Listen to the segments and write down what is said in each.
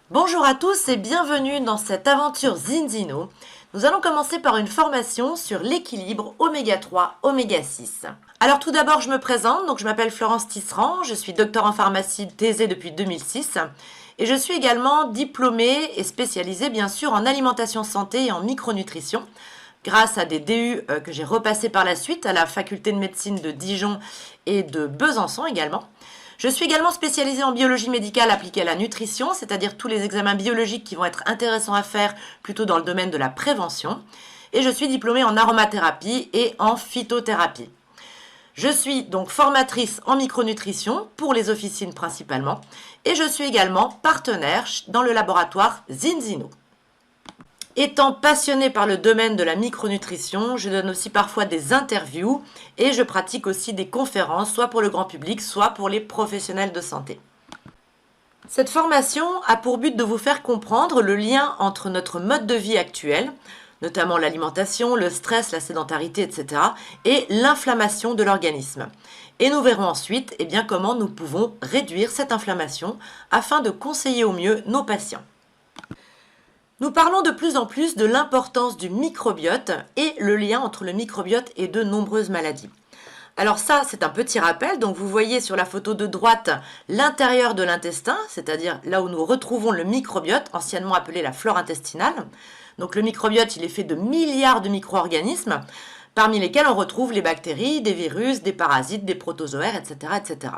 Bonjour à tous et bienvenue dans cette aventure Zinzino. Nous allons commencer par une formation sur l'équilibre oméga 3, oméga 6. Alors tout d'abord je me présente, je m'appelle Florence Tisserand, je suis docteur en pharmacie thésée depuis 2006 et je suis également diplômée et spécialisée bien sûr en alimentation santé et en micronutrition grâce à des DU que j'ai repassés par la suite à la faculté de médecine de Dijon et de Besançon également. Je suis également spécialisée en biologie médicale appliquée à la nutrition, c'est-à-dire tous les examens biologiques qui vont être intéressants à faire plutôt dans le domaine de la prévention. Et je suis diplômée en aromathérapie et en phytothérapie. Je suis donc formatrice en micronutrition pour les officines principalement. Et je suis également partenaire dans le laboratoire Zinzino. Étant passionnée par le domaine de la micronutrition, je donne aussi parfois des interviews et je pratique aussi des conférences, soit pour le grand public, soit pour les professionnels de santé. Cette formation a pour but de vous faire comprendre le lien entre notre mode de vie actuel, notamment l'alimentation, le stress, la sédentarité, etc., et l'inflammation de l'organisme. Et nous verrons ensuite comment nous pouvons réduire cette inflammation afin de conseiller au mieux nos patients. Nous parlons de plus en plus de l'importance du microbiote et le lien entre le microbiote et de nombreuses maladies. Alors ça, c'est un petit rappel. Donc vous voyez sur la photo de droite l'intérieur de l'intestin, c'est-à-dire là où nous retrouvons le microbiote, anciennement appelé la flore intestinale. Donc le microbiote, il est fait de milliards de micro-organismes, parmi lesquels on retrouve les bactéries, des virus, des parasites, des protozoaires, etc., etc.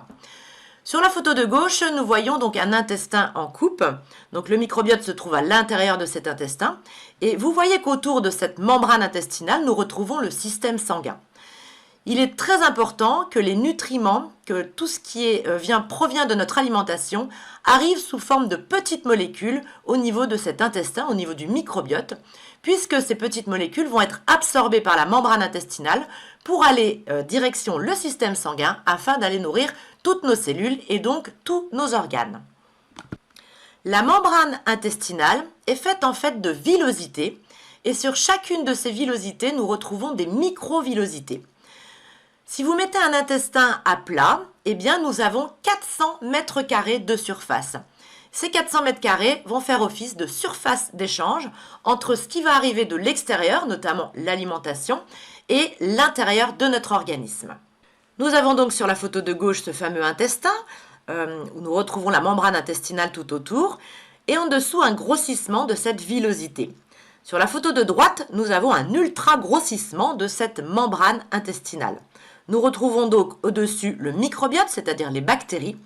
Sur la photo de gauche, nous voyons donc un intestin en coupe. Donc le microbiote se trouve à l'intérieur de cet intestin. Et vous voyez qu'autour de cette membrane intestinale, nous retrouvons le système sanguin. Il est très important que les nutriments, que tout ce qui provient de notre alimentation, arrive sous forme de petites molécules au niveau de cet intestin, au niveau du microbiote, puisque ces petites molécules vont être absorbées par la membrane intestinale pour aller direction le système sanguin afin d'aller nourrir toutes nos cellules et donc tous nos organes. La membrane intestinale est faite en fait de villosités et sur chacune de ces villosités, nous retrouvons des microvillosités. Si vous mettez un intestin à plat, nous avons 400 mètres carrés de surface. Ces 400 mètres carrés vont faire office de surface d'échange entre ce qui va arriver de l'extérieur, notamment l'alimentation, et l'intérieur de notre organisme. Nous avons donc sur la photo de gauche ce fameux intestin, où nous retrouvons la membrane intestinale tout autour, et en dessous un grossissement de cette villosité. Sur la photo de droite, nous avons un ultra grossissement de cette membrane intestinale. Nous retrouvons donc au-dessus le microbiote, c'est-à-dire les bactéries.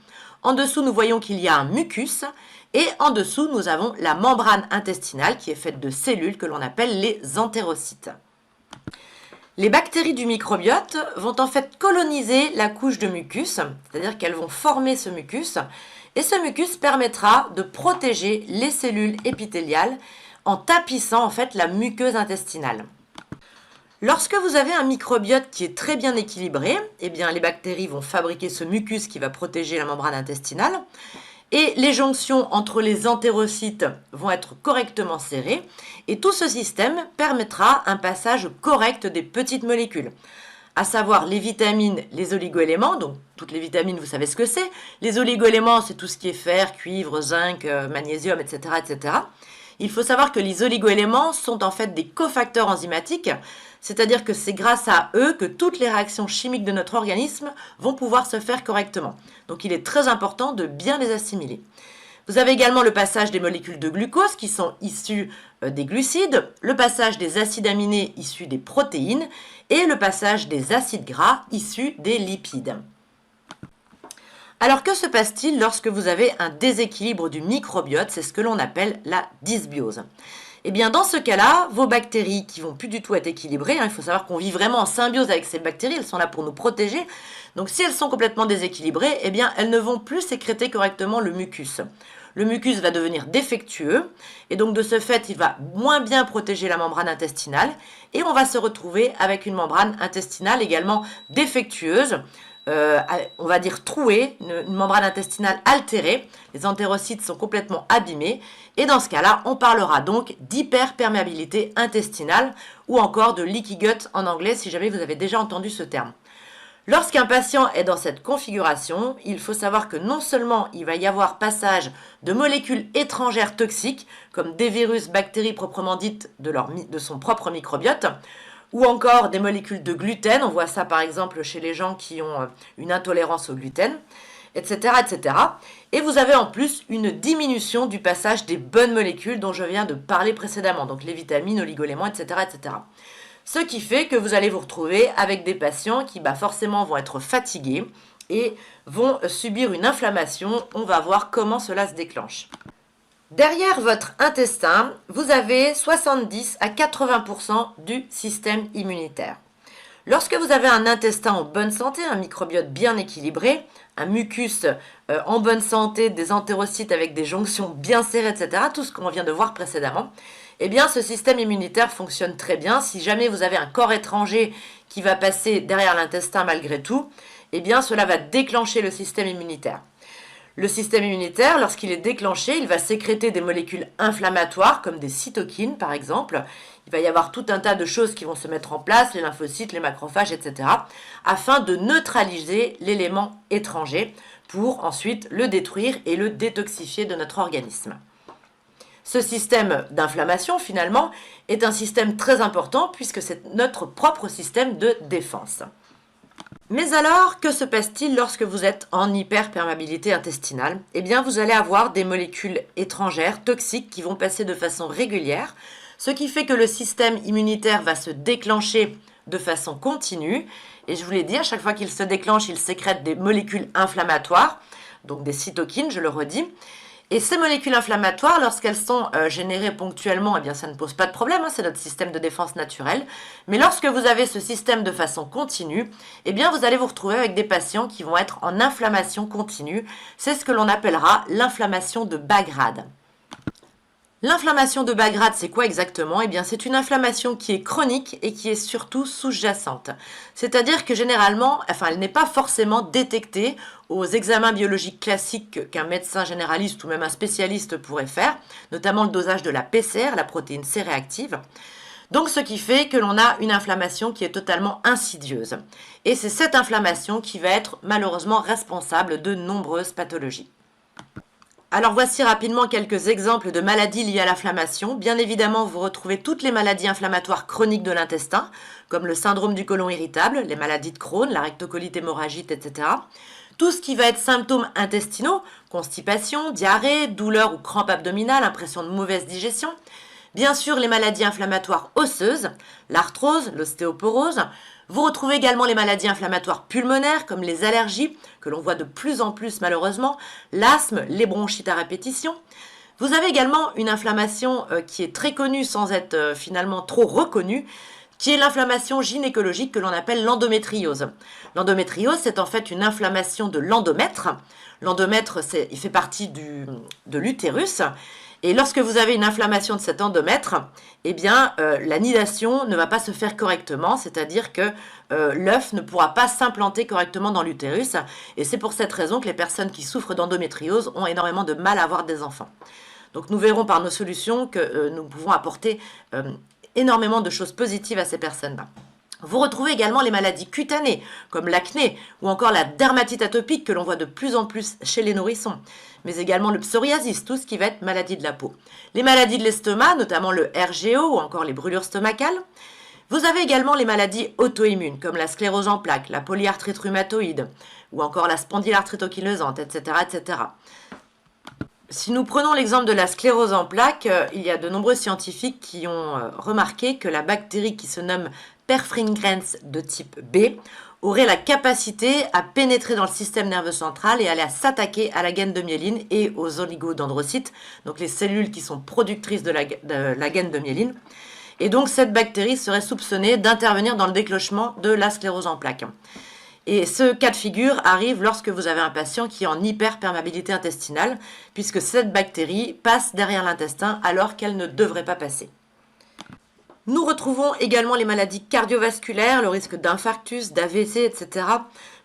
En dessous, nous voyons qu'il y a un mucus. Et en dessous, nous avons la membrane intestinale qui est faite de cellules que l'on appelle les entérocytes. Les bactéries du microbiote vont en fait coloniser la couche de mucus, c'est-à-dire qu'elles vont former ce mucus. Et ce mucus permettra de protéger les cellules épithéliales en tapissant en fait la muqueuse intestinale. Lorsque vous avez un microbiote qui est très bien équilibré, les bactéries vont fabriquer ce mucus qui va protéger la membrane intestinale et les jonctions entre les entérocytes vont être correctement serrées et tout ce système permettra un passage correct des petites molécules, à savoir les vitamines, les oligoéléments, donc toutes les vitamines, vous savez ce que c'est. Les oligoéléments, c'est tout ce qui est fer, cuivre, zinc, magnésium, etc., etc. Il faut savoir que les oligoéléments sont en fait des cofacteurs enzymatiques, c'est-à-dire que c'est grâce à eux que toutes les réactions chimiques de notre organisme vont pouvoir se faire correctement. Donc il est très important de bien les assimiler. Vous avez également le passage des molécules de glucose qui sont issues des glucides, le passage des acides aminés issus des protéines et le passage des acides gras issus des lipides. Alors que se passe-t-il lorsque vous avez un déséquilibre du microbiote? C'est ce que l'on appelle la dysbiose. Dans ce cas-là, vos bactéries qui vont plus du tout être équilibrées, il faut savoir qu'on vit vraiment en symbiose avec ces bactéries, elles sont là pour nous protéger. Donc si elles sont complètement déséquilibrées, elles ne vont plus sécréter correctement le mucus. Le mucus va devenir défectueux et donc de ce fait, il va moins bien protéger la membrane intestinale et on va se retrouver avec une membrane intestinale également défectueuse, on va dire trouée, une membrane intestinale altérée, les entérocytes sont complètement abîmés et dans ce cas-là, on parlera donc d'hyperperméabilité intestinale ou encore de leaky gut en anglais si jamais vous avez déjà entendu ce terme. Lorsqu'un patient est dans cette configuration, il faut savoir que non seulement il va y avoir passage de molécules étrangères toxiques, comme des virus, bactéries proprement dites de son propre microbiote, ou encore des molécules de gluten, on voit ça par exemple chez les gens qui ont une intolérance au gluten, etc., etc. Et vous avez en plus une diminution du passage des bonnes molécules dont je viens de parler précédemment, donc les vitamines, oligoéléments, etc., etc. Ce qui fait que vous allez vous retrouver avec des patients qui forcément vont être fatigués et vont subir une inflammation. On va voir comment cela se déclenche. Derrière votre intestin, vous avez 70 à 80% du système immunitaire. Lorsque vous avez un intestin en bonne santé, un microbiote bien équilibré, un mucus en bonne santé, des entérocytes avec des jonctions bien serrées, etc., tout ce qu'on vient de voir précédemment, eh bien ce système immunitaire fonctionne très bien. Si jamais vous avez un corps étranger qui va passer derrière l'intestin malgré tout, eh bien cela va déclencher le système immunitaire. Le système immunitaire, lorsqu'il est déclenché, il va sécréter des molécules inflammatoires comme des cytokines par exemple. Il va y avoir tout un tas de choses qui vont se mettre en place, les lymphocytes, les macrophages, etc., afin de neutraliser l'élément étranger pour ensuite le détruire et le détoxifier de notre organisme. Ce système d'inflammation, finalement, est un système très important puisque c'est notre propre système de défense. Mais alors, que se passe-t-il lorsque vous êtes en hyperperméabilité intestinale? Eh bien, vous allez avoir des molécules étrangères, toxiques, qui vont passer de façon régulière, ce qui fait que le système immunitaire va se déclencher de façon continue. Et je vous l'ai dit, à chaque fois qu'il se déclenche, il sécrète des molécules inflammatoires, donc des cytokines, je le redis. Et ces molécules inflammatoires, lorsqu'elles sont générées ponctuellement, eh bien ça ne pose pas de problème, c'est notre système de défense naturel. Mais lorsque vous avez ce système de façon continue, eh bien vous allez vous retrouver avec des patients qui vont être en inflammation continue. C'est ce que l'on appellera l'inflammation de bas grade. L'inflammation de bas grade, c'est quoi exactement? Eh bien, c'est une inflammation qui est chronique et qui est surtout sous-jacente. C'est-à-dire que généralement, elle n'est pas forcément détectée aux examens biologiques classiques qu'un médecin généraliste ou même un spécialiste pourrait faire, notamment le dosage de la PCR, la protéine C réactive. Donc, ce qui fait que l'on a une inflammation qui est totalement insidieuse. Et c'est cette inflammation qui va être malheureusement responsable de nombreuses pathologies. Alors voici rapidement quelques exemples de maladies liées à l'inflammation. Bien évidemment, vous retrouvez toutes les maladies inflammatoires chroniques de l'intestin, comme le syndrome du côlon irritable, les maladies de Crohn, la rectocolite hémorragique, etc. Tout ce qui va être symptômes intestinaux, constipation, diarrhée, douleur ou crampes abdominales, impression de mauvaise digestion. Bien sûr, les maladies inflammatoires osseuses, l'arthrose, l'ostéoporose. Vous retrouvez également les maladies inflammatoires pulmonaires comme les allergies, que l'on voit de plus en plus malheureusement, l'asthme, les bronchites à répétition. Vous avez également une inflammation qui est très connue sans être finalement trop reconnue, qui est l'inflammation gynécologique que l'on appelle l'endométriose. L'endométriose, c'est en fait une inflammation de l'endomètre. L'endomètre, il fait partie de l'utérus. Et lorsque vous avez une inflammation de cet endomètre, eh bien, la nidation ne va pas se faire correctement, c'est-à-dire que l'œuf ne pourra pas s'implanter correctement dans l'utérus. Et c'est pour cette raison que les personnes qui souffrent d'endométriose ont énormément de mal à avoir des enfants. Donc nous verrons par nos solutions que nous pouvons apporter énormément de choses positives à ces personnes-là. Vous retrouvez également les maladies cutanées, comme l'acné ou encore la dermatite atopique que l'on voit de plus en plus chez les nourrissons, mais également le psoriasis, tout ce qui va être maladie de la peau. Les maladies de l'estomac, notamment le RGO ou encore les brûlures stomacales. Vous avez également les maladies auto-immunes, comme la sclérose en plaques, la polyarthrite rhumatoïde ou encore la spondylarthrite anquilosante, etc., etc. Si nous prenons l'exemple de la sclérose en plaques, il y a de nombreux scientifiques qui ont remarqué que la bactérie qui se nomme perfringens de type B aurait la capacité à pénétrer dans le système nerveux central et aller s'attaquer à la gaine de myéline et aux oligodendrocytes, donc les cellules qui sont productrices de la gaine de myéline. Et donc cette bactérie serait soupçonnée d'intervenir dans le déclenchement de la sclérose en plaques. Et ce cas de figure arrive lorsque vous avez un patient qui est en hyperperméabilité intestinale, puisque cette bactérie passe derrière l'intestin alors qu'elle ne devrait pas passer. Nous retrouvons également les maladies cardiovasculaires, le risque d'infarctus, d'AVC, etc.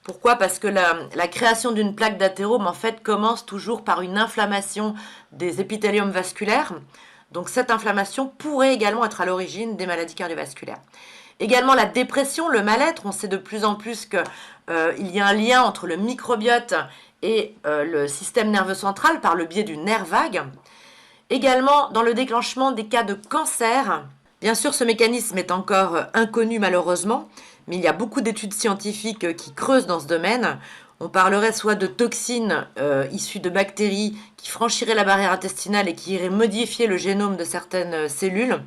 Pourquoi? Parce que la création d'une plaque d'athérome, en fait, commence toujours par une inflammation des épithéliums vasculaires. Donc cette inflammation pourrait également être à l'origine des maladies cardiovasculaires. Également la dépression, le mal-être. On sait de plus en plus qu'il y a un lien entre le microbiote et le système nerveux central par le biais du nerf vague. Également dans le déclenchement des cas de cancer. Bien sûr, ce mécanisme est encore inconnu malheureusement, mais il y a beaucoup d'études scientifiques qui creusent dans ce domaine. On parlerait soit de toxines issues de bactéries qui franchiraient la barrière intestinale et qui iraient modifier le génome de certaines cellules,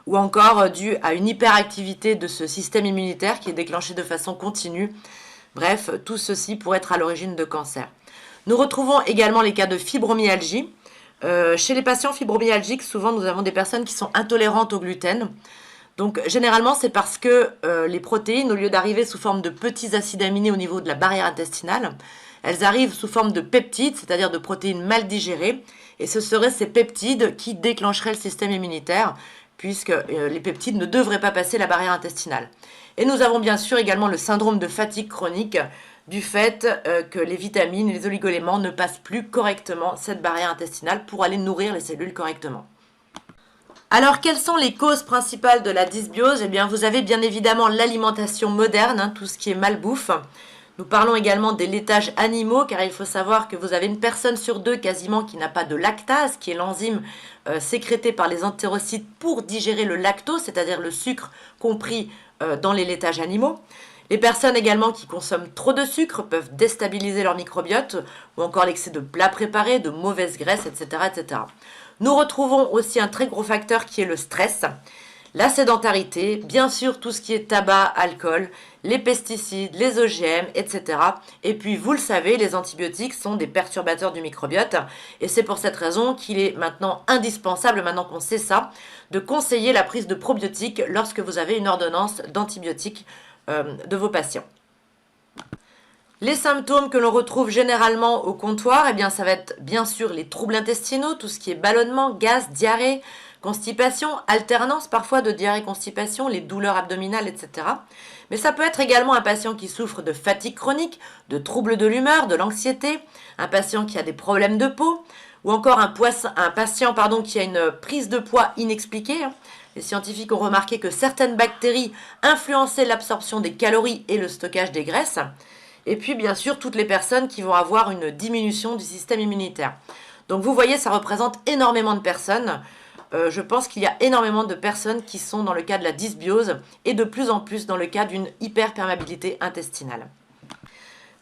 ou encore dû à une hyperactivité de ce système immunitaire qui est déclenché de façon continue. Bref, tout ceci pourrait être à l'origine de cancer. Nous retrouvons également les cas de fibromyalgie. Chez les patients fibromyalgiques, souvent nous avons des personnes qui sont intolérantes au gluten. Donc généralement c'est parce que les protéines, au lieu d'arriver sous forme de petits acides aminés au niveau de la barrière intestinale, elles arrivent sous forme de peptides, c'est-à-dire de protéines mal digérées, et ce seraient ces peptides qui déclencheraient le système immunitaire, puisque les peptides ne devraient pas passer la barrière intestinale. Et nous avons bien sûr également le syndrome de fatigue chronique, du fait que les vitamines et les oligoéléments ne passent plus correctement cette barrière intestinale pour aller nourrir les cellules correctement. Alors, quelles sont les causes principales de la dysbiose? Eh bien, vous avez bien évidemment l'alimentation moderne, tout ce qui est malbouffe. Nous parlons également des laitages animaux, car il faut savoir que vous avez une personne sur deux quasiment qui n'a pas de lactase, qui est l'enzyme sécrétée par les entérocytes pour digérer le lactose, c'est-à-dire le sucre compris dans les laitages animaux. Les personnes également qui consomment trop de sucre peuvent déstabiliser leur microbiote, ou encore l'excès de plats préparés, de mauvaises graisses, etc., etc. Nous retrouvons aussi un très gros facteur qui est le stress, la sédentarité, bien sûr tout ce qui est tabac, alcool, les pesticides, les OGM, etc. Et puis vous le savez, les antibiotiques sont des perturbateurs du microbiote, et c'est pour cette raison qu'il est maintenant indispensable, maintenant qu'on sait ça, de conseiller la prise de probiotiques lorsque vous avez une ordonnance d'antibiotiques de vos patients. Les symptômes que l'on retrouve généralement au comptoir, eh bien, ça va être bien sûr les troubles intestinaux, tout ce qui est ballonnement, gaz, diarrhée, constipation, alternance parfois de diarrhée-constipation, les douleurs abdominales, etc. Mais ça peut être également un patient qui souffre de fatigue chronique, de troubles de l'humeur, de l'anxiété, un patient qui a des problèmes de peau, ou encore un patient qui a une prise de poids inexpliquée. Les scientifiques ont remarqué que certaines bactéries influençaient l'absorption des calories et le stockage des graisses. Et puis, bien sûr, toutes les personnes qui vont avoir une diminution du système immunitaire. Donc, vous voyez, ça représente énormément de personnes. Je pense qu'il y a énormément de personnes qui sont dans le cas de la dysbiose et de plus en plus dans le cas d'une hyperperméabilité intestinale.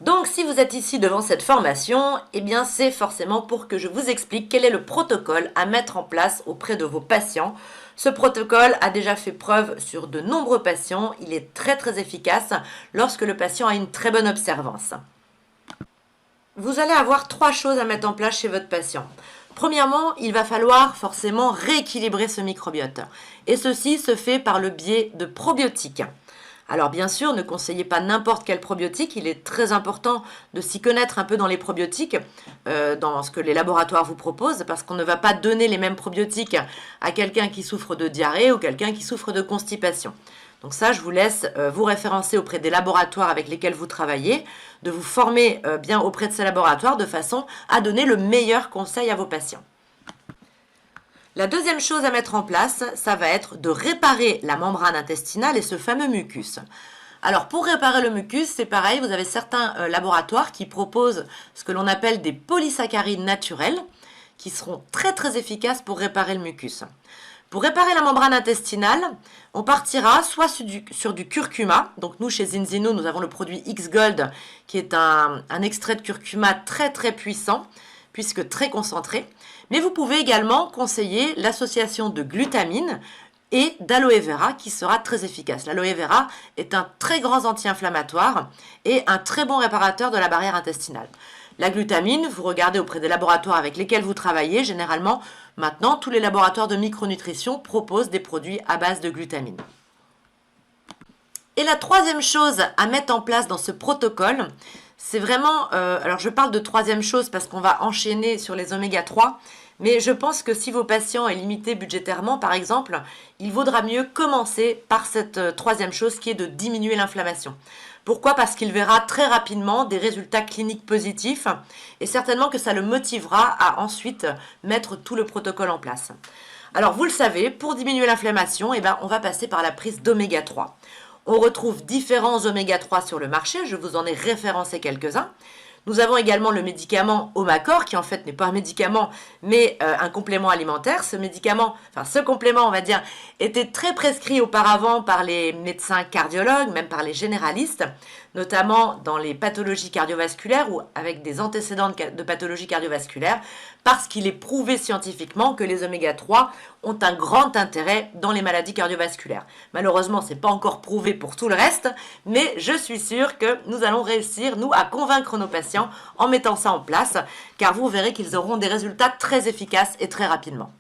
Donc, si vous êtes ici devant cette formation, eh bien, c'est forcément pour que je vous explique quel est le protocole à mettre en place auprès de vos patients. Ce protocole a déjà fait preuve sur de nombreux patients. Il est très très efficace lorsque le patient a une très bonne observance. Vous allez avoir 3 choses à mettre en place chez votre patient. Premièrement, il va falloir forcément rééquilibrer ce microbiote. Et ceci se fait par le biais de probiotiques. Alors bien sûr, ne conseillez pas n'importe quel probiotique, il est très important de s'y connaître un peu dans les probiotiques, dans ce que les laboratoires vous proposent, parce qu'on ne va pas donner les mêmes probiotiques à quelqu'un qui souffre de diarrhée ou quelqu'un qui souffre de constipation. Donc ça, je vous laisse vous référencer auprès des laboratoires avec lesquels vous travaillez, de vous former bien auprès de ces laboratoires de façon à donner le meilleur conseil à vos patients. La deuxième chose à mettre en place, ça va être de réparer la membrane intestinale et ce fameux mucus. Alors pour réparer le mucus, c'est pareil, vous avez certains laboratoires qui proposent ce que l'on appelle des polysaccharides naturels qui seront très très efficaces pour réparer le mucus. Pour réparer la membrane intestinale, on partira soit sur du curcuma. Donc nous, chez Zinzino, nous avons le produit X-Gold qui est un extrait de curcuma très très puissant puisque très concentré. Mais vous pouvez également conseiller l'association de glutamine et d'aloe vera qui sera très efficace. L'aloe vera est un très grand anti-inflammatoire et un très bon réparateur de la barrière intestinale. La glutamine, vous regardez auprès des laboratoires avec lesquels vous travaillez, généralement, maintenant, tous les laboratoires de micronutrition proposent des produits à base de glutamine. Et la troisième chose à mettre en place dans ce protocole, c'est vraiment, alors je parle de troisième chose parce qu'on va enchaîner sur les oméga 3, mais je pense que si vos patients est limité budgétairement, par exemple, il vaudra mieux commencer par cette troisième chose qui est de diminuer l'inflammation. Pourquoi? Parce qu'il verra très rapidement des résultats cliniques positifs et certainement que ça le motivera à ensuite mettre tout le protocole en place. Alors vous le savez, pour diminuer l'inflammation, on va passer par la prise d'oméga 3. On retrouve différents oméga 3 sur le marché, je vous en ai référencé quelques-uns. Nous avons également le médicament Omacor, qui en fait n'est pas un médicament, mais un complément alimentaire. Ce complément, on va dire, était très prescrit auparavant par les médecins cardiologues, même par les généralistes, notamment dans les pathologies cardiovasculaires ou avec des antécédents de pathologies cardiovasculaires, parce qu'il est prouvé scientifiquement que les oméga 3 ont un grand intérêt dans les maladies cardiovasculaires. Malheureusement, ce n'est pas encore prouvé pour tout le reste, mais je suis sûre que nous allons réussir, nous, à convaincre nos patients en mettant ça en place, car vous verrez qu'ils auront des résultats très efficaces et très rapidement.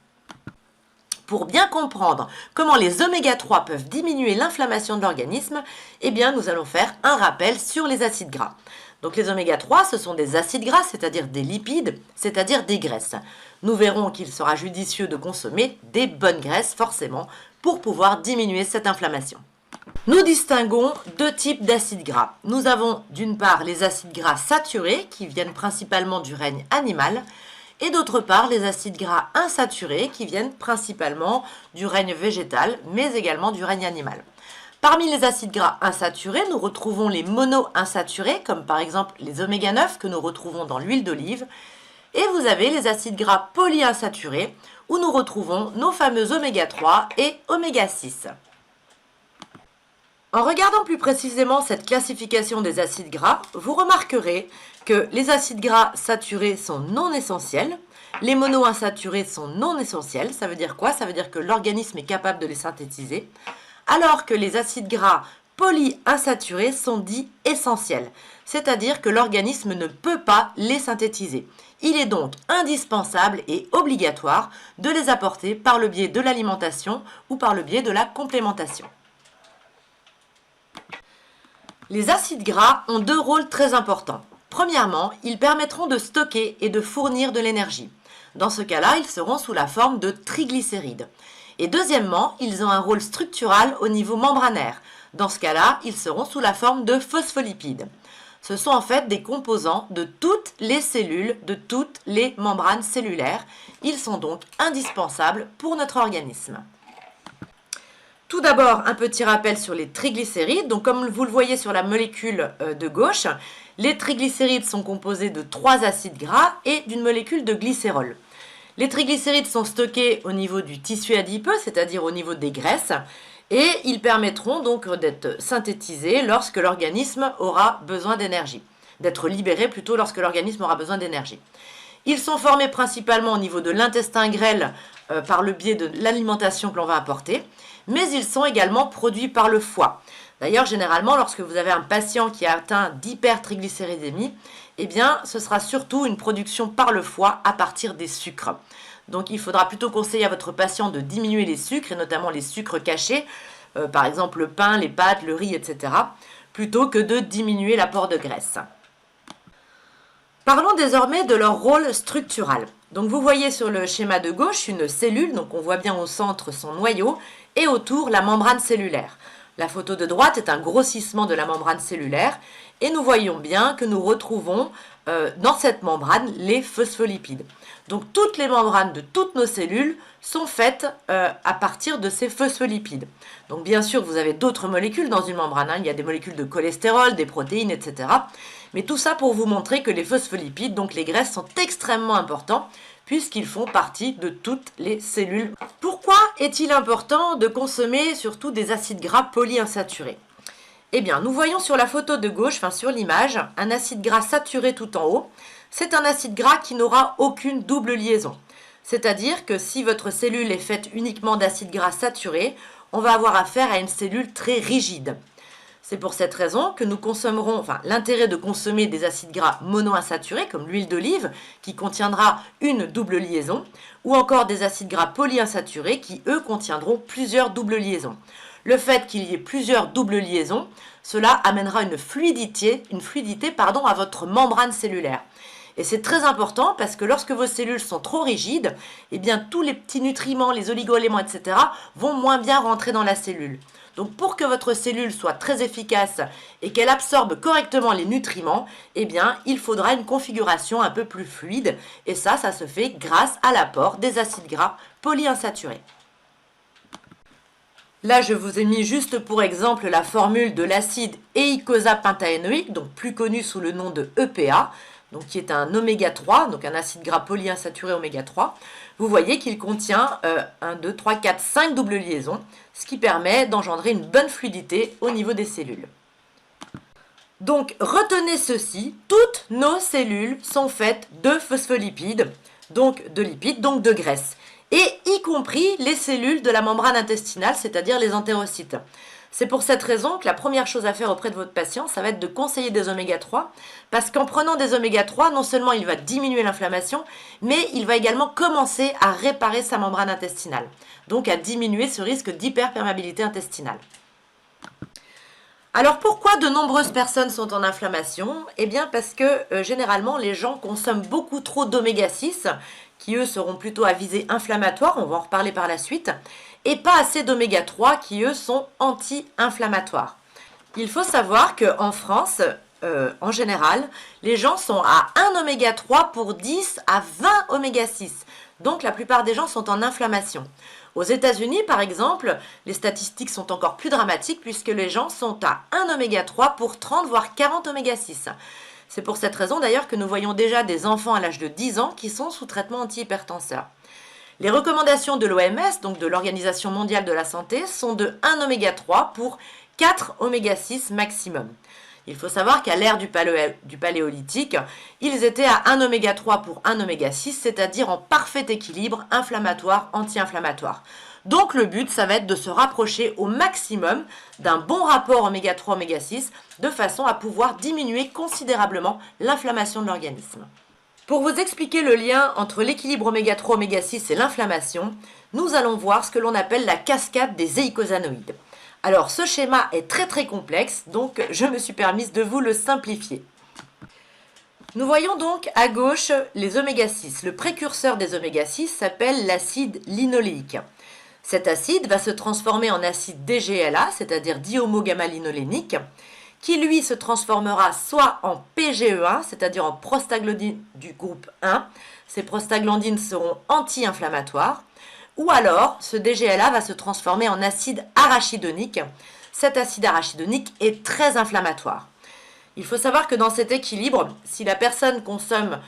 Pour bien comprendre comment les oméga 3 peuvent diminuer l'inflammation de l'organisme, nous allons faire un rappel sur les acides gras. Donc les oméga 3, ce sont des acides gras, c'est-à-dire des lipides, c'est-à-dire des graisses. Nous verrons qu'il sera judicieux de consommer des bonnes graisses, forcément, pour pouvoir diminuer cette inflammation. Nous distinguons deux types d'acides gras. Nous avons d'une part les acides gras saturés, qui viennent principalement du règne animal, et d'autre part les acides gras insaturés, qui viennent principalement du règne végétal, mais également du règne animal. Parmi les acides gras insaturés, nous retrouvons les monoinsaturés, comme par exemple les oméga 9 que nous retrouvons dans l'huile d'olive. Et vous avez les acides gras polyinsaturés, où nous retrouvons nos fameux oméga 3 et oméga 6. En regardant plus précisément cette classification des acides gras, vous remarquerez que les acides gras saturés sont non essentiels, les monoinsaturés sont non essentiels. Ça veut dire quoi? Ça veut dire que l'organisme est capable de les synthétiser, alors que les acides gras polyinsaturés sont dits essentiels, c'est-à-dire que l'organisme ne peut pas les synthétiser. Il est donc indispensable et obligatoire de les apporter par le biais de l'alimentation ou par le biais de la complémentation. Les acides gras ont deux rôles très importants. Premièrement, ils permettront de stocker et de fournir de l'énergie. Dans ce cas-là, ils seront sous la forme de triglycérides. Et deuxièmement, ils ont un rôle structural au niveau membranaire. Dans ce cas-là, ils seront sous la forme de phospholipides. Ce sont en fait des composants de toutes les cellules, de toutes les membranes cellulaires. Ils sont donc indispensables pour notre organisme. Tout d'abord, un petit rappel sur les triglycérides. Donc, comme vous le voyez sur la molécule de gauche, les triglycérides sont composés de 3 acides gras et d'une molécule de glycérol. Les triglycérides sont stockés au niveau du tissu adipeux, c'est-à-dire au niveau des graisses, et ils permettront donc d'être synthétisés lorsque l'organisme aura besoin d'énergie, d'être libérés plutôt lorsque l'organisme aura besoin d'énergie. Ils sont formés principalement au niveau de l'intestin grêle par le biais de l'alimentation que l'on va apporter, mais ils sont également produits par le foie. D'ailleurs, généralement, lorsque vous avez un patient qui est atteint d'hypertriglycéridémie, ce sera surtout une production par le foie à partir des sucres. Donc, il faudra plutôt conseiller à votre patient de diminuer les sucres, et notamment les sucres cachés, par exemple le pain, les pâtes, le riz, etc., plutôt que de diminuer l'apport de graisse. Parlons désormais de leur rôle structural. Donc, vous voyez sur le schéma de gauche une cellule, donc on voit bien au centre son noyau, et autour la membrane cellulaire. La photo de droite est un grossissement de la membrane cellulaire et nous voyons bien que nous retrouvons dans cette membrane les phospholipides. Donc toutes les membranes de toutes nos cellules sont faites à partir de ces phospholipides. Donc bien sûr, vous avez d'autres molécules dans une membrane, il y a des molécules de cholestérol, des protéines, etc. Mais tout ça pour vous montrer que les phospholipides, donc les graisses, sont extrêmement importants puisqu'ils font partie de toutes les cellules. Pourquoi est-il important de consommer surtout des acides gras polyinsaturés? Nous voyons sur la photo de gauche, sur l'image, un acide gras saturé tout en haut. C'est un acide gras qui n'aura aucune double liaison. C'est-à-dire que si votre cellule est faite uniquement d'acides gras saturés, on va avoir affaire à une cellule très rigide. C'est pour cette raison que nous consommerons, l'intérêt de consommer des acides gras monoinsaturés comme l'huile d'olive qui contiendra une double liaison ou encore des acides gras polyinsaturés qui eux contiendront plusieurs doubles liaisons. Le fait qu'il y ait plusieurs doubles liaisons, cela amènera une fluidité à votre membrane cellulaire. Et c'est très important parce que lorsque vos cellules sont trop rigides, tous les petits nutriments, les oligo-éléments, etc. vont moins bien rentrer dans la cellule. Donc pour que votre cellule soit très efficace et qu'elle absorbe correctement les nutriments, eh bien il faudra une configuration un peu plus fluide et ça se fait grâce à l'apport des acides gras polyinsaturés. Là, je vous ai mis juste pour exemple la formule de l'acide éicosapentaénoïque, donc plus connu sous le nom de EPA, donc qui est un oméga 3, donc un acide gras polyinsaturé oméga 3. Vous voyez qu'il contient 1, 2, 3, 4, 5 doubles liaisons, ce qui permet d'engendrer une bonne fluidité au niveau des cellules. Donc retenez ceci, toutes nos cellules sont faites de phospholipides, donc de lipides, donc de graisse, et y compris les cellules de la membrane intestinale, c'est-à-dire les entérocytes. C'est pour cette raison que la première chose à faire auprès de votre patient, ça va être de conseiller des oméga 3, parce qu'en prenant des oméga 3, non seulement il va diminuer l'inflammation, mais il va également commencer à réparer sa membrane intestinale, donc à diminuer ce risque d'hyperperméabilité intestinale. Alors pourquoi de nombreuses personnes sont en inflammation? Eh bien parce que généralement les gens consomment beaucoup trop d'oméga 6, qui eux seront plutôt à visée inflammatoire, on va en reparler par la suite, et pas assez d'oméga 3 qui eux sont anti-inflammatoires. Il faut savoir qu'en France, en général, les gens sont à 1 oméga 3 pour 10 à 20 oméga 6. Donc la plupart des gens sont en inflammation. Aux États-Unis, par exemple, les statistiques sont encore plus dramatiques puisque les gens sont à 1 oméga 3 pour 30 voire 40 oméga 6. C'est pour cette raison d'ailleurs que nous voyons déjà des enfants à l'âge de 10 ans qui sont sous traitement antihypertenseur. Les recommandations de l'OMS, donc de l'Organisation mondiale de la santé, sont de 1 oméga 3 pour 4 oméga 6 maximum. Il faut savoir qu'à l'ère du paléolithique, ils étaient à 1 oméga 3 pour 1 oméga 6, c'est-à-dire en parfait équilibre inflammatoire-anti-inflammatoire. Donc le but, ça va être de se rapprocher au maximum d'un bon rapport oméga 3 oméga 6, de façon à pouvoir diminuer considérablement l'inflammation de l'organisme. Pour vous expliquer le lien entre l'équilibre oméga 3 oméga 6 et l'inflammation, nous allons voir ce que l'on appelle la cascade des eicosanoïdes. Alors ce schéma est très complexe, donc je me suis permise de vous le simplifier. Nous voyons donc à gauche les oméga 6. Le précurseur des oméga 6 s'appelle l'acide linoléique. Cet acide va se transformer en acide DGLA, c'est-à-dire dihomogamma-linolénique, qui lui se transformera soit en PGE1, c'est-à-dire en prostaglandine du groupe 1. Ces prostaglandines seront anti-inflammatoires. Ou alors, ce DGLA va se transformer en acide arachidonique. Cet acide arachidonique est très inflammatoire. Il faut savoir que dans cet équilibre, si la personne consomme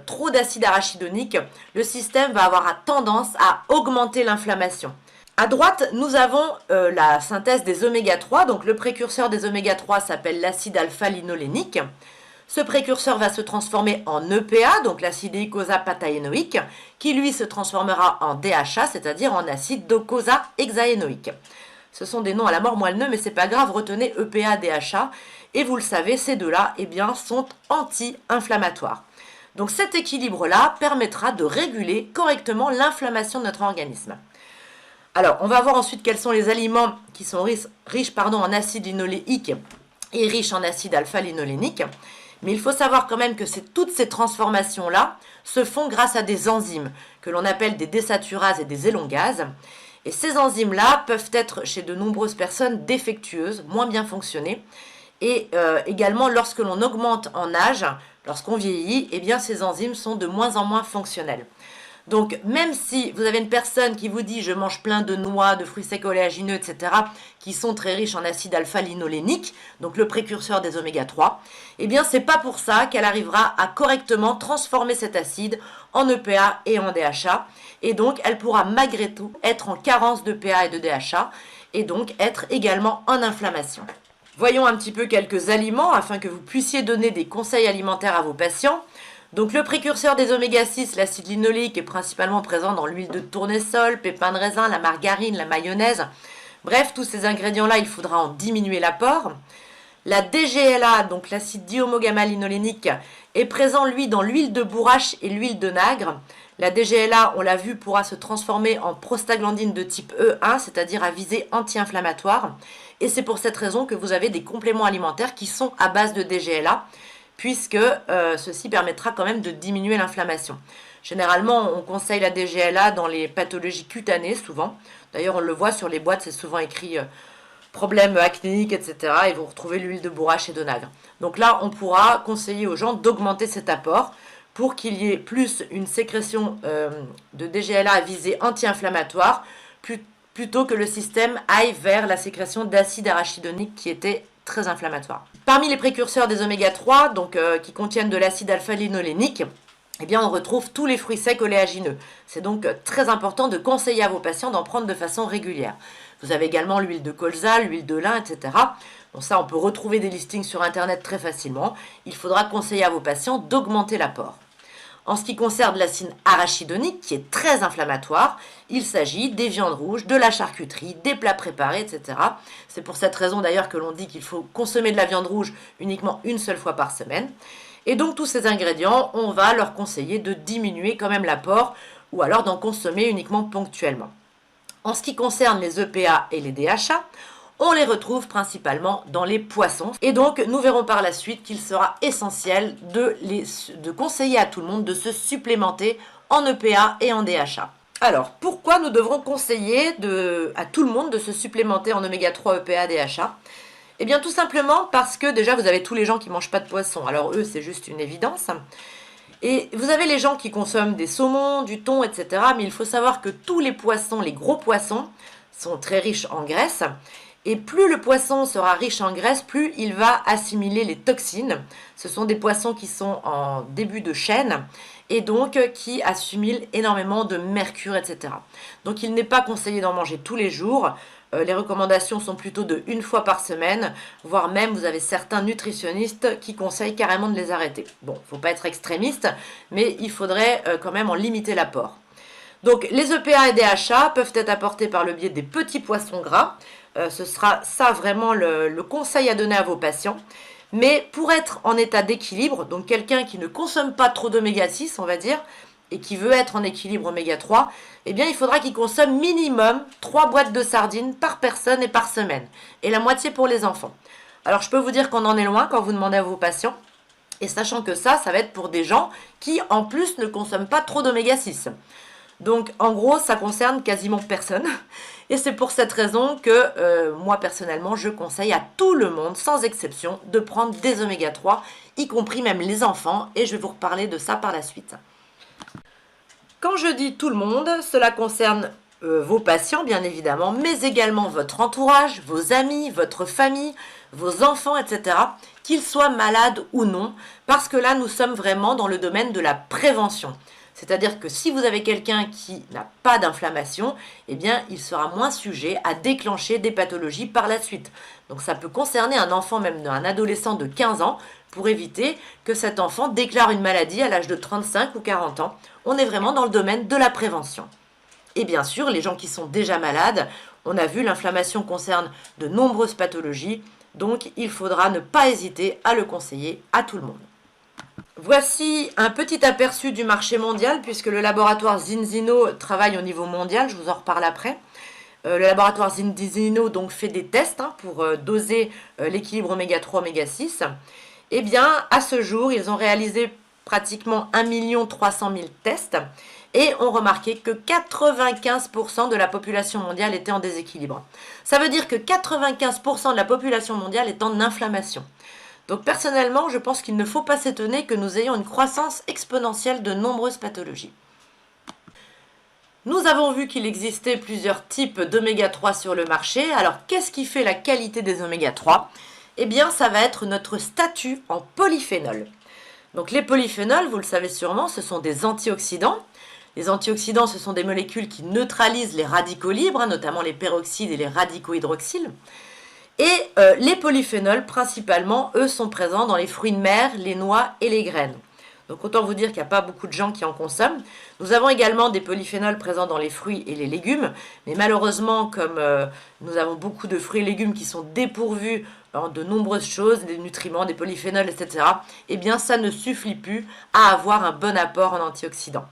trop d'acide arachidonique, le système va avoir tendance à augmenter l'inflammation. À droite, nous avons la synthèse des oméga 3. Donc le précurseur des oméga 3 s'appelle l'acide alpha-linolénique. Ce précurseur va se transformer en EPA, donc l'acide eicosapentaénoïque, qui lui se transformera en DHA, c'est-à-dire en acide docosahexaénoïque. Ce sont des noms à la mort moelleux, mais c'est pas grave, retenez EPA, DHA, et vous le savez, ces deux-là, eh bien, sont anti-inflammatoires. Donc cet équilibre-là permettra de réguler correctement l'inflammation de notre organisme. Alors, on va voir ensuite quels sont les aliments qui sont riches en acide linoléique et riches en acide alpha-linolénique. Mais il faut savoir quand même que toutes ces transformations-là se font grâce à des enzymes que l'on appelle des désaturases et des élongases. Et ces enzymes-là peuvent être chez de nombreuses personnes défectueuses, moins bien fonctionner. Et également, lorsque l'on augmente en âge, lorsqu'on vieillit, eh bien, ces enzymes sont de moins en moins fonctionnelles. Donc, même si vous avez une personne qui vous dit « je mange plein de noix, de fruits secs oléagineux, etc. » qui sont très riches en acide alpha-linolénique, donc le précurseur des oméga 3, eh bien, c'est pas pour ça qu'elle arrivera à correctement transformer cet acide en EPA et en DHA. Et donc, elle pourra malgré tout être en carence d'EPA et de DHA et donc être également en inflammation. Voyons un petit peu quelques aliments afin que vous puissiez donner des conseils alimentaires à vos patients. Donc le précurseur des oméga 6, l'acide linoléique, est principalement présent dans l'huile de tournesol, pépins de raisin, la margarine, la mayonnaise. Bref, tous ces ingrédients-là, il faudra en diminuer l'apport. La DGLA, donc l'acide dihomogamma-linolénique, est présent, lui, dans l'huile de bourrache et l'huile de nagre. La DGLA, on l'a vu, pourra se transformer en prostaglandine de type E1, c'est-à-dire à visée anti-inflammatoire. Et c'est pour cette raison que vous avez des compléments alimentaires qui sont à base de DGLA, puisque ceci permettra quand même de diminuer l'inflammation. Généralement, on conseille la DGLA dans les pathologies cutanées, souvent. D'ailleurs, on le voit sur les boîtes, c'est souvent écrit problèmes acnéiques, etc. Ils vont retrouver l'huile de bourrache et d'onagre. Donc là, on pourra conseiller aux gens d'augmenter cet apport pour qu'il y ait plus une sécrétion de DGLA à visée anti-inflammatoire plutôt que le système aille vers la sécrétion d'acide arachidonique qui était très inflammatoire. Parmi les précurseurs des oméga 3, donc, qui contiennent de l'acide alpha-linolénique, eh bien, on retrouve tous les fruits secs oléagineux. C'est donc très important de conseiller à vos patients d'en prendre de façon régulière. Vous avez également l'huile de colza, l'huile de lin, etc. Donc ça, on peut retrouver des listings sur Internet très facilement. Il faudra conseiller à vos patients d'augmenter l'apport. En ce qui concerne l'acide arachidonique, qui est très inflammatoire, il s'agit des viandes rouges, de la charcuterie, des plats préparés, etc. C'est pour cette raison d'ailleurs que l'on dit qu'il faut consommer de la viande rouge uniquement une seule fois par semaine. Et donc tous ces ingrédients, on va leur conseiller de diminuer quand même l'apport ou alors d'en consommer uniquement ponctuellement. En ce qui concerne les EPA et les DHA, on les retrouve principalement dans les poissons. Et donc, nous verrons par la suite qu'il sera essentiel de conseiller à tout le monde de se supplémenter en EPA et en DHA. Alors, pourquoi nous devrons conseiller à tout le monde de se supplémenter en oméga 3, EPA, DHA? Eh bien, tout simplement parce que déjà, vous avez tous les gens qui ne mangent pas de poisson. Alors, eux, c'est juste une évidence. Et vous avez les gens qui consomment des saumons, du thon, etc. Mais il faut savoir que tous les poissons, les gros poissons, sont très riches en graisse. Et plus le poisson sera riche en graisse, plus il va assimiler les toxines. Ce sont des poissons qui sont en début de chaîne et donc qui assimilent énormément de mercure, etc. Donc il n'est pas conseillé d'en manger tous les jours. Les recommandations sont plutôt de une fois par semaine, voire même vous avez certains nutritionnistes qui conseillent carrément de les arrêter. Bon, il ne faut pas être extrémiste, mais il faudrait quand même en limiter l'apport. Donc les EPA et DHA peuvent être apportés par le biais des petits poissons gras. Ce sera ça vraiment le conseil à donner à vos patients. Mais pour être en état d'équilibre, donc quelqu'un qui ne consomme pas trop d'oméga 6, on va dire, et qui veut être en équilibre oméga 3, eh bien il faudra qu'il consomme minimum 3 boîtes de sardines par personne et par semaine. Et la moitié pour les enfants. Alors je peux vous dire qu'on en est loin quand vous demandez à vos patients. Et sachant que ça va être pour des gens qui en plus ne consomment pas trop d'oméga 6. Donc en gros, ça concerne quasiment personne. Et c'est pour cette raison que moi personnellement, je conseille à tout le monde, sans exception, de prendre des oméga 3, y compris même les enfants. Et je vais vous reparler de ça par la suite. Quand je dis tout le monde, cela concerne vos patients bien évidemment, mais également votre entourage, vos amis, votre famille, vos enfants, etc. Qu'ils soient malades ou non, parce que là, nous sommes vraiment dans le domaine de la prévention. C'est-à-dire que si vous avez quelqu'un qui n'a pas d'inflammation, eh bien, il sera moins sujet à déclencher des pathologies par la suite. Donc ça peut concerner un enfant, même un adolescent de 15 ans, pour éviter que cet enfant déclare une maladie à l'âge de 35 ou 40 ans. On est vraiment dans le domaine de la prévention. Et bien sûr, les gens qui sont déjà malades, on a vu, l'inflammation concerne de nombreuses pathologies, donc il faudra ne pas hésiter à le conseiller à tout le monde. Voici un petit aperçu du marché mondial, puisque le laboratoire Zinzino travaille au niveau mondial, je vous en reparle après. Le laboratoire Zinzino donc fait des tests pour doser l'équilibre oméga 3, oméga 6. Eh bien, à ce jour, ils ont réalisé pratiquement 1 300 000 tests et ont remarqué que 95% de la population mondiale était en déséquilibre. Ça veut dire que 95% de la population mondiale est en inflammation. Donc personnellement, je pense qu'il ne faut pas s'étonner que nous ayons une croissance exponentielle de nombreuses pathologies. Nous avons vu qu'il existait plusieurs types d'oméga 3 sur le marché. Alors qu'est-ce qui fait la qualité des oméga 3 ? Eh bien, ça va être notre statut en polyphénol. Donc les polyphénols, vous le savez sûrement, ce sont des antioxydants. Les antioxydants, ce sont des molécules qui neutralisent les radicaux libres, notamment les peroxydes et les radicaux hydroxyles. Et les polyphénols, principalement, eux, sont présents dans les fruits de mer, les noix et les graines. Donc autant vous dire qu'il n'y a pas beaucoup de gens qui en consomment. Nous avons également des polyphénols présents dans les fruits et les légumes. Mais malheureusement, comme nous avons beaucoup de fruits et légumes qui sont dépourvus de nombreuses choses, des nutriments, des polyphénols, etc., eh bien ça ne suffit plus à avoir un bon apport en antioxydants.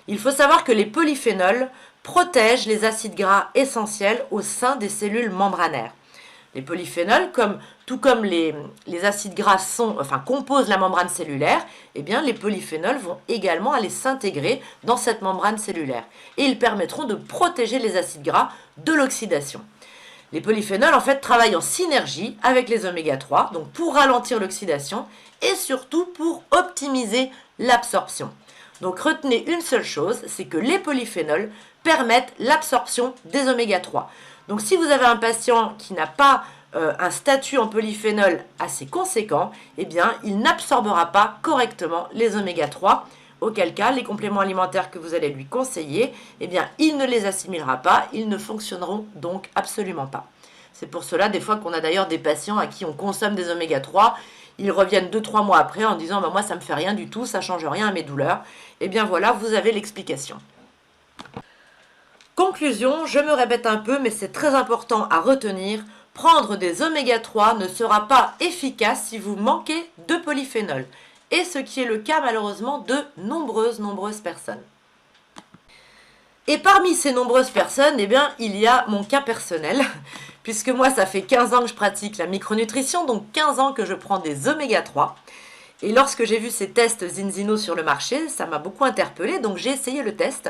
Il faut savoir que les polyphénols protègent les acides gras essentiels au sein des cellules membranaires. Les polyphénols, tout comme les acides gras composent la membrane cellulaire, eh bien les polyphénols vont également aller s'intégrer dans cette membrane cellulaire. Et ils permettront de protéger les acides gras de l'oxydation. Les polyphénols, en fait, travaillent en synergie avec les oméga 3, donc pour ralentir l'oxydation et surtout pour optimiser l'absorption. Donc retenez une seule chose, c'est que les polyphénols permettent l'absorption des oméga 3. Donc si vous avez un patient qui n'a pas un statut en polyphénol assez conséquent, eh bien il n'absorbera pas correctement les oméga 3, auquel cas les compléments alimentaires que vous allez lui conseiller, eh bien il ne les assimilera pas, ils ne fonctionneront donc absolument pas. C'est pour cela des fois qu'on a d'ailleurs des patients à qui on consomme des oméga 3, ils reviennent 2-3 mois après en disant bah, moi ça me fait rien du tout, ça change rien à mes douleurs. Eh bien voilà, vous avez l'explication. Conclusion, je me répète un peu, mais c'est très important à retenir. Prendre des oméga 3 ne sera pas efficace si vous manquez de polyphénol. Et ce qui est le cas malheureusement de nombreuses personnes. Et parmi ces nombreuses personnes, eh bien, il y a mon cas personnel, puisque moi ça fait 15 ans que je pratique la micronutrition, donc 15 ans que je prends des oméga 3. Et lorsque j'ai vu ces tests Zinzino sur le marché, ça m'a beaucoup interpellée, donc j'ai essayé le test.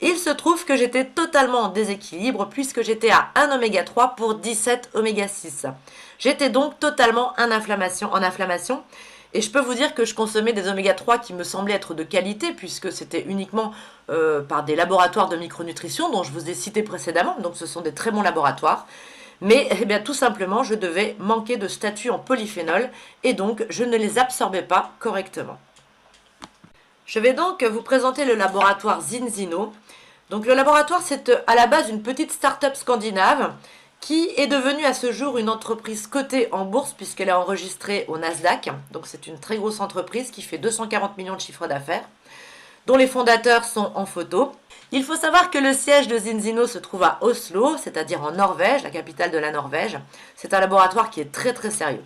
Et il se trouve que j'étais totalement en déséquilibre puisque j'étais à 1 oméga 3 pour 17 oméga 6. J'étais donc totalement en inflammation. Et je peux vous dire que je consommais des oméga 3 qui me semblaient être de qualité puisque c'était uniquement par des laboratoires de micronutrition dont je vous ai cité précédemment. Donc ce sont des très bons laboratoires. Mais eh bien, tout simplement, je devais manquer de statut en polyphénol et donc je ne les absorbais pas correctement. Je vais donc vous présenter le laboratoire Zinzino. Donc le laboratoire, c'est à la base une petite start-up scandinave qui est devenue à ce jour une entreprise cotée en bourse puisqu'elle est enregistrée au Nasdaq. Donc c'est une très grosse entreprise qui fait 240 millions de chiffres d'affaires, dont les fondateurs sont en photo. Il faut savoir que le siège de Zinzino se trouve à Oslo, c'est-à-dire en Norvège, la capitale de la Norvège. C'est un laboratoire qui est très sérieux.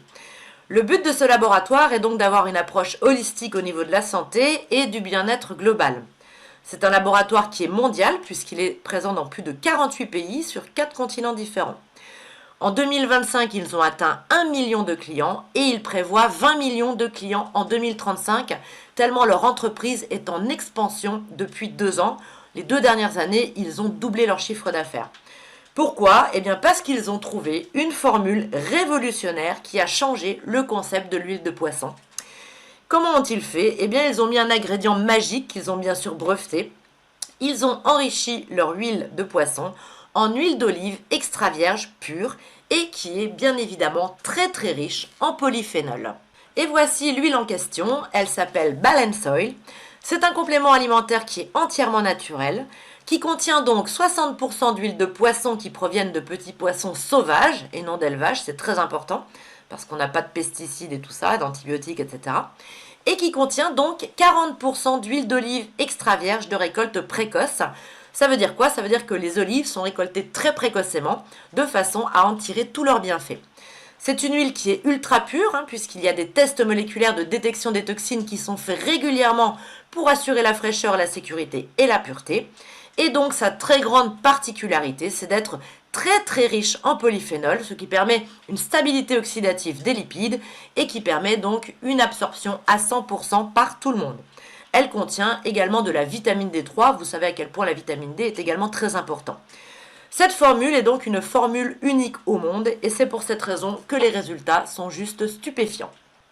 Le but de ce laboratoire est donc d'avoir une approche holistique au niveau de la santé et du bien-être global. C'est un laboratoire qui est mondial puisqu'il est présent dans plus de 48 pays sur 4 continents différents. En 2025, ils ont atteint 1 million de clients et ils prévoient 20 millions de clients en 2035, tellement leur entreprise est en expansion depuis 2 ans. Les 2 dernières années, ils ont doublé leur chiffre d'affaires. Pourquoi? Eh bien parce qu'ils ont trouvé une formule révolutionnaire qui a changé le concept de l'huile de poisson. Comment ont-ils fait? Eh bien ils ont mis un ingrédient magique qu'ils ont bien sûr breveté. Ils ont enrichi leur huile de poisson en huile d'olive extra vierge pure et qui est bien évidemment très riche en polyphénol. Et voici l'huile en question, elle s'appelle Balance Oil. C'est un complément alimentaire qui est entièrement naturel, qui contient donc 60% d'huile de poisson qui proviennent de petits poissons sauvages et non d'élevage, c'est très important, parce qu'on n'a pas de pesticides et tout ça, d'antibiotiques, etc. Et qui contient donc 40% d'huile d'olive extra vierge de récolte précoce. Ça veut dire quoi? Ça veut dire que les olives sont récoltées très précocement, de façon à en tirer tous leurs bienfaits. C'est une huile qui est ultra pure, puisqu'il y a des tests moléculaires de détection des toxines qui sont faits régulièrement pour assurer la fraîcheur, la sécurité et la pureté. Et donc sa très grande particularité, c'est d'être très riche en polyphénol, ce qui permet une stabilité oxydative des lipides et qui permet donc une absorption à 100% par tout le monde. Elle contient également de la vitamine D3, vous savez à quel point la vitamine D est également très importante. Cette formule est donc une formule unique au monde et c'est pour cette raison que les résultats sont juste stupéfiants.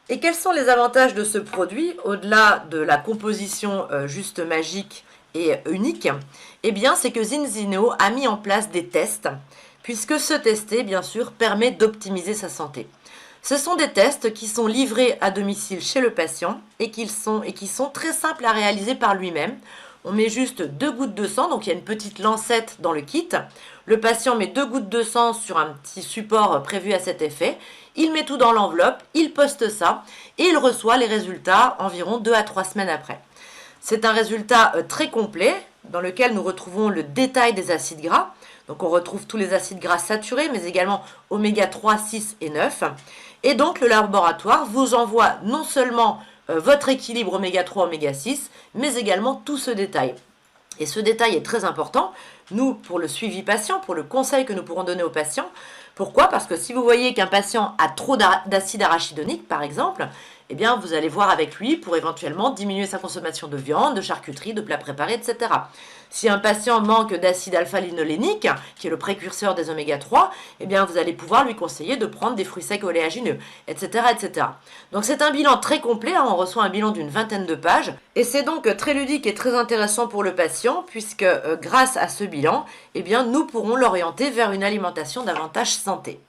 Et quels sont les avantages de ce produit, au-delà de la composition juste magique et unique? Eh bien, c'est que Zinzino a mis en place des tests, puisque ce tester, bien sûr, permet d'optimiser sa santé. Ce sont des tests qui sont livrés à domicile chez le patient et qui sont très simples à réaliser par lui-même. On met juste 2 gouttes de sang, donc il y a une petite lancette dans le kit. Le patient met 2 gouttes de sang sur un petit support prévu à cet effet. Il met tout dans l'enveloppe, il poste ça et il reçoit les résultats environ 2 à 3 semaines après. C'est un résultat très complet dans lequel nous retrouvons le détail des acides gras. Donc on retrouve tous les acides gras saturés, mais également oméga 3, 6 et 9. Et donc le laboratoire vous envoie non seulement votre équilibre oméga 3, oméga 6, mais également tout ce détail. Et ce détail est très important, nous, pour le suivi patient, pour le conseil que nous pourrons donner aux patients. Pourquoi? Parce que si vous voyez qu'un patient a trop d'acide arachidonique, par exemple, eh bien, vous allez voir avec lui pour éventuellement diminuer sa consommation de viande, de charcuterie, de plats préparés, etc. Si un patient manque d'acide alpha-linolénique, qui est le précurseur des oméga 3, eh bien vous allez pouvoir lui conseiller de prendre des fruits secs oléagineux, etc. etc. Donc c'est un bilan très complet, hein, on reçoit un bilan d'une vingtaine de pages, et c'est donc très ludique et très intéressant pour le patient, puisque grâce à ce bilan, eh bien, nous pourrons l'orienter vers une alimentation davantage santé.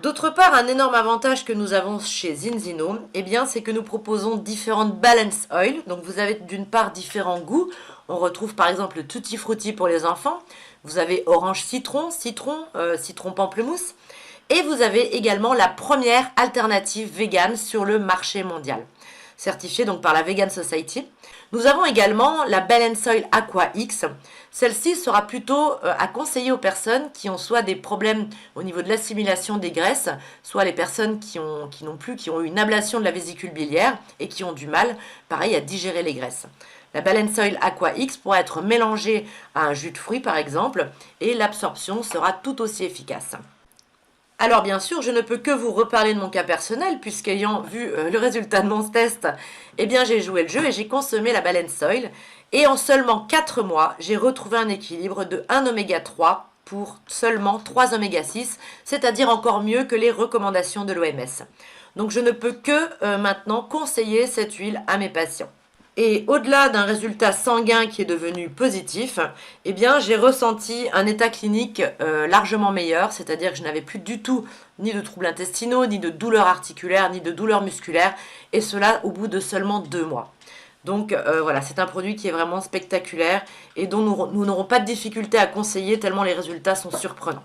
D'autre part, un énorme avantage que nous avons chez Zinzino, eh bien, c'est que nous proposons différentes balance oil. Donc vous avez d'une part différents goûts. On retrouve par exemple le Tutti Frutti pour les enfants. Vous avez orange citron, citron pamplemousse. Et vous avez également la première alternative végane sur le marché mondial, certifiée donc par la Vegan Society. Nous avons également la Balance Oil Aqua X. Celle-ci sera plutôt à conseiller aux personnes qui ont soit des problèmes au niveau de l'assimilation des graisses, soit les personnes qui ont eu une ablation de la vésicule biliaire et qui ont du mal, pareil, à digérer les graisses. La Balance Oil Aqua X pourra être mélangée à un jus de fruits par exemple, et l'absorption sera tout aussi efficace. Alors bien sûr, je ne peux que vous reparler de mon cas personnel, puisqu'ayant vu le résultat de mon test, eh bien j'ai joué le jeu et j'ai consommé la Balance Oil. Et en seulement 4 mois, j'ai retrouvé un équilibre de 1 oméga 3 pour seulement 3 oméga 6, c'est-à-dire encore mieux que les recommandations de l'OMS. Donc je ne peux que maintenant conseiller cette huile à mes patients. Et au-delà d'un résultat sanguin qui est devenu positif, eh bien, j'ai ressenti un état clinique largement meilleur, c'est-à-dire que je n'avais plus du tout ni de troubles intestinaux, ni de douleurs articulaires, ni de douleurs musculaires, et cela au bout de seulement 2 mois. Donc voilà, c'est un produit qui est vraiment spectaculaire et dont nous n'aurons pas de difficulté à conseiller tellement les résultats sont surprenants.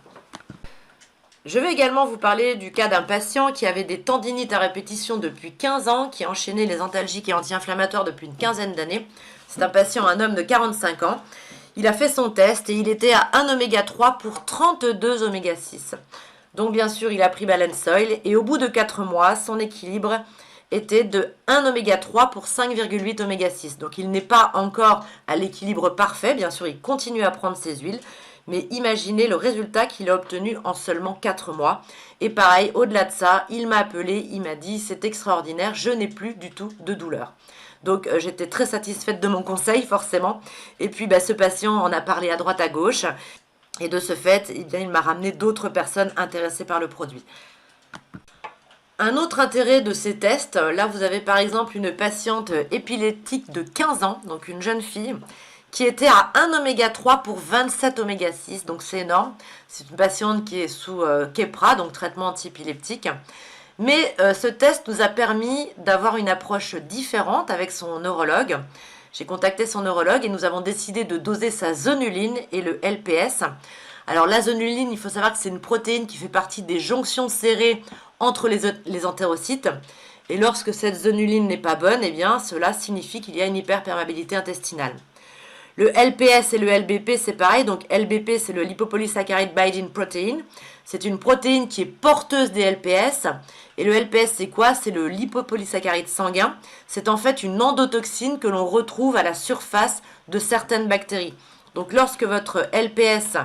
Je vais également vous parler du cas d'un patient qui avait des tendinites à répétition depuis 15 ans, qui enchaînait les antalgiques et anti-inflammatoires depuis une quinzaine d'années. C'est un patient, un homme de 45 ans. Il a fait son test et il était à 1 oméga 3 pour 32 oméga 6. Donc bien sûr, il a pris Balance Oil et au bout de 4 mois, son équilibre était de 1 oméga 3 pour 5,8 oméga 6. Donc il n'est pas encore à l'équilibre parfait. Bien sûr, il continue à prendre ses huiles. Mais imaginez le résultat qu'il a obtenu en seulement 4 mois. Et pareil, au-delà de ça, il m'a appelé, il m'a dit « c'est extraordinaire, je n'ai plus du tout de douleur ». Donc j'étais très satisfaite de mon conseil, forcément. Et puis ce patient en a parlé à droite à gauche. Et de ce fait, eh bien, il m'a ramené d'autres personnes intéressées par le produit. Un autre intérêt de ces tests, là vous avez par exemple une patiente épileptique de 15 ans, donc une jeune fille, qui était à 1 oméga 3 pour 27 oméga 6, donc c'est énorme. C'est une patiente qui est sous Keppra, donc traitement antiépileptique. Mais ce test nous a permis d'avoir une approche différente avec son neurologue. J'ai contacté son neurologue et nous avons décidé de doser sa zonuline et le LPS. Alors la zonuline, il faut savoir que c'est une protéine qui fait partie des jonctions serrées entre les entérocytes. Et lorsque cette zonuline n'est pas bonne, eh bien cela signifie qu'il y a une hyperperméabilité intestinale. Le LPS et le LBP, c'est pareil. Donc, LBP, c'est le lipopolysaccharide binding protein. C'est une protéine qui est porteuse des LPS. Et le LPS, c'est quoi? C'est le lipopolysaccharide sanguin. C'est en fait une endotoxine que l'on retrouve à la surface de certaines bactéries. Donc, lorsque votre LPS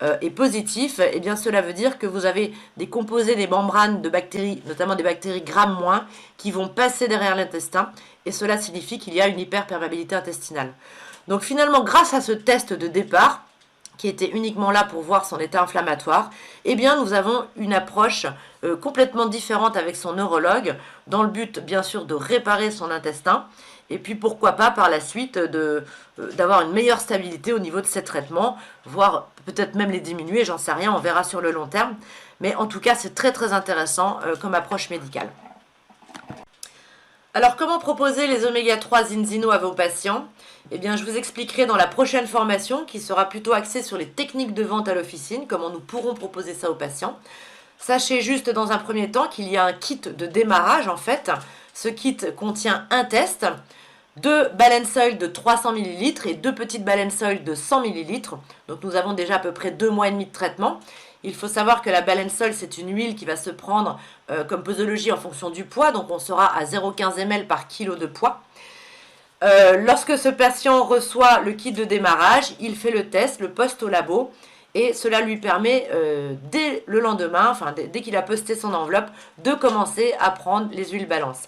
est positif, eh bien, cela veut dire que vous avez des composés des membranes de bactéries, notamment des bactéries Gram-, qui vont passer derrière l'intestin. Et cela signifie qu'il y a une hyperperméabilité intestinale. Donc finalement, grâce à ce test de départ, qui était uniquement là pour voir son état inflammatoire, eh bien nous avons une approche complètement différente avec son neurologue, dans le but bien sûr de réparer son intestin, et puis pourquoi pas par la suite d'avoir une meilleure stabilité au niveau de ces traitements, voire peut-être même les diminuer, j'en sais rien, on verra sur le long terme. Mais en tout cas, c'est très très intéressant comme approche médicale. Alors, comment proposer les oméga 3 Zinzino à vos patients? Eh bien, je vous expliquerai dans la prochaine formation qui sera plutôt axée sur les techniques de vente à l'officine, comment nous pourrons proposer ça aux patients. Sachez juste dans un premier temps qu'il y a un kit de démarrage en fait. Ce kit contient un test, 2 Balance Oil de 300 ml et 2 petites Balance Oil de 100 ml. Donc nous avons déjà à peu près 2 mois et demi de traitement. Il faut savoir que la Balance Oil, c'est une huile qui va se prendre comme posologie en fonction du poids. Donc on sera à 0,15 ml par kilo de poids. Lorsque ce patient reçoit le kit de démarrage, il fait le test, le poste au labo. Et cela lui permet, dès le lendemain, enfin dès qu'il a posté son enveloppe, de commencer à prendre les huiles balance.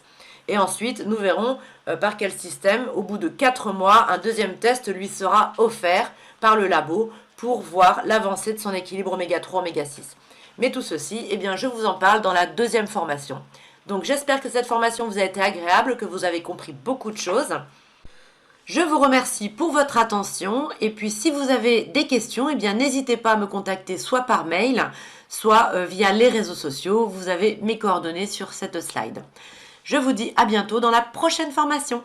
Et ensuite, nous verrons par quel système, au bout de 4 mois, un deuxième test lui sera offert par le labo pour voir l'avancée de son équilibre oméga 3, oméga 6. Mais tout ceci, eh bien, je vous en parle dans la deuxième formation. Donc j'espère que cette formation vous a été agréable, que vous avez compris beaucoup de choses. Je vous remercie pour votre attention et puis si vous avez des questions, eh bien n'hésitez pas à me contacter soit par mail, soit via les réseaux sociaux. Vous avez mes coordonnées sur cette slide. Je vous dis à bientôt dans la prochaine formation.